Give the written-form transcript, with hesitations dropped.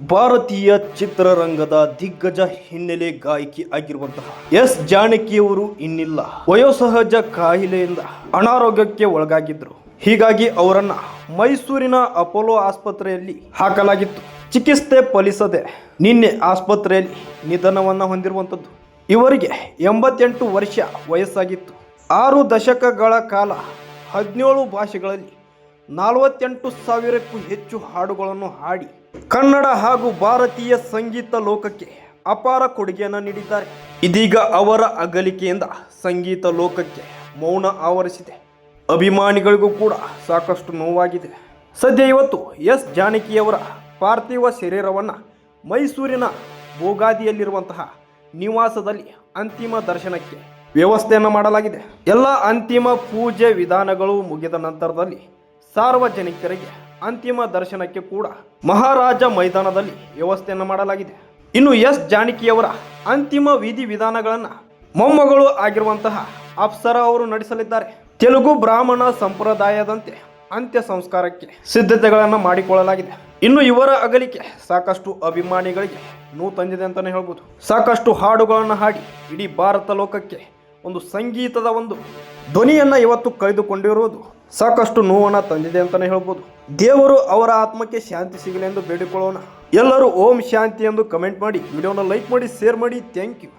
ಭಾರತೀಯ ಚಿತ್ರರಂಗದ ದಿಗ್ಗಜ ಹಿನ್ನೆಲೆ ಗಾಯಕಿ ಆಗಿರುವಂತಹ ಎಸ್ ಜಾನಕಿಯವರು ಇನ್ನಿಲ್ಲ. ವಯೋಸಹಜ ಕಾಯಿಲೆಯಿಂದ ಅನಾರೋಗ್ಯಕ್ಕೆ ಒಳಗಾಗಿದ್ರು. ಹೀಗಾಗಿ ಅವರನ್ನ ಮೈಸೂರಿನ ಅಪೋಲೋ ಆಸ್ಪತ್ರೆಯಲ್ಲಿ ಹಾಕಲಾಗಿತ್ತು. ಚಿಕಿತ್ಸೆ ಫಲಿಸದೆ ನಿನ್ನೆ ಆಸ್ಪತ್ರೆಯಲ್ಲಿ ನಿಧನವನ್ನ ಹೊಂದಿರುವಂಥದ್ದು. ಇವರಿಗೆ 88 ವರ್ಷ ವಯಸ್ಸಾಗಿತ್ತು. 6 ದಶಕಗಳ ಕಾಲ 17 ಭಾಷೆಗಳಲ್ಲಿ 48,000ಕ್ಕೂ ಹೆಚ್ಚು ಹಾಡುಗಳನ್ನು ಹಾಡಿ ಕನ್ನಡ ಹಾಗೂ ಭಾರತೀಯ ಸಂಗೀತ ಲೋಕಕ್ಕೆ ಅಪಾರ ಕೊಡುಗೆಯನ್ನು ನೀಡಿದ್ದಾರೆ. ಇದೀಗ ಅವರ ಅಗಲಿಕೆಯಿಂದ ಸಂಗೀತ ಲೋಕಕ್ಕೆ ಮೌನ ಆವರಿಸಿದೆ. ಅಭಿಮಾನಿಗಳಿಗೂ ಕೂಡ ಸಾಕಷ್ಟು ನೋವಾಗಿದೆ. ಸದ್ಯ ಇವತ್ತು ಎಸ್ ಜಾನಕಿಯವರ ಪಾರ್ಥಿವ ಶರೀರವನ್ನು ಮೈಸೂರಿನ ಬೋಗಾದಿಯಲ್ಲಿರುವಂತಹ ನಿವಾಸದಲ್ಲಿ ಅಂತಿಮ ದರ್ಶನಕ್ಕೆ ವ್ಯವಸ್ಥೆಯನ್ನು ಮಾಡಲಾಗಿದೆ. ಎಲ್ಲ ಅಂತಿಮ ಪೂಜೆ ವಿಧಾನಗಳು ಮುಗಿದ ನಂತರದಲ್ಲಿ ಸಾರ್ವಜನಿಕರಿಗೆ ಅಂತಿಮ ದರ್ಶನಕ್ಕೆ ಕೂಡ ಮಹಾರಾಜ ಮೈದಾನದಲ್ಲಿ ವ್ಯವಸ್ಥೆಯನ್ನು ಮಾಡಲಾಗಿದೆ. ಇನ್ನು ಎಸ್ ಜಾನಕಿಯವರ ಅಂತಿಮ ವಿಧಿ ವಿಧಾನಗಳನ್ನು ಮೊಮ್ಮಗಳು ಆಗಿರುವಂತಹ ಅಪ್ಸರಾ ಅವರು ನಡೆಸಲಿದ್ದಾರೆ. ತೆಲುಗು ಬ್ರಾಹ್ಮಣ ಸಂಪ್ರದಾಯದಂತೆ ಅಂತ್ಯ ಸಂಸ್ಕಾರಕ್ಕೆ ಸಿದ್ಧತೆಗಳನ್ನು ಮಾಡಿಕೊಳ್ಳಲಾಗಿದೆ. ಇನ್ನು ಇವರ ಅಗಲಿಕೆ ಸಾಕಷ್ಟು ಅಭಿಮಾನಿಗಳಿಗೆ ನೋವು ತಂದಿದೆ ಅಂತಲೇ ಹೇಳ್ಬೋದು. ಸಾಕಷ್ಟು ಹಾಡುಗಳನ್ನು ಹಾಡಿ ಇಡೀ ಭಾರತ ಲೋಕಕ್ಕೆ ಒಂದು ಸಂಗೀತದ ಒಂದು ಧ್ವನಿಯನ್ನು ಇವತ್ತು ಕಳೆದುಕೊಂಡಿರುವುದು ಸಾಕಷ್ಟು ನೋವನ್ನು ತಂದಿದೆ ಅಂತಲೇ ಹೇಳ್ಬೋದು. ದೇವರು ಅವರ ಆತ್ಮಕ್ಕೆ ಶಾಂತಿ ಸಿಗಲಿ ಎಂದು ಬೇಡಿಕೊಳ್ಳೋಣ. ಎಲ್ಲರೂ ಓಂ ಶಾಂತಿ ಎಂದು ಕಮೆಂಟ್ ಮಾಡಿ, ವಿಡಿಯೋನ ಲೈಕ್ ಮಾಡಿ, ಶೇರ್ ಮಾಡಿ. Thank you.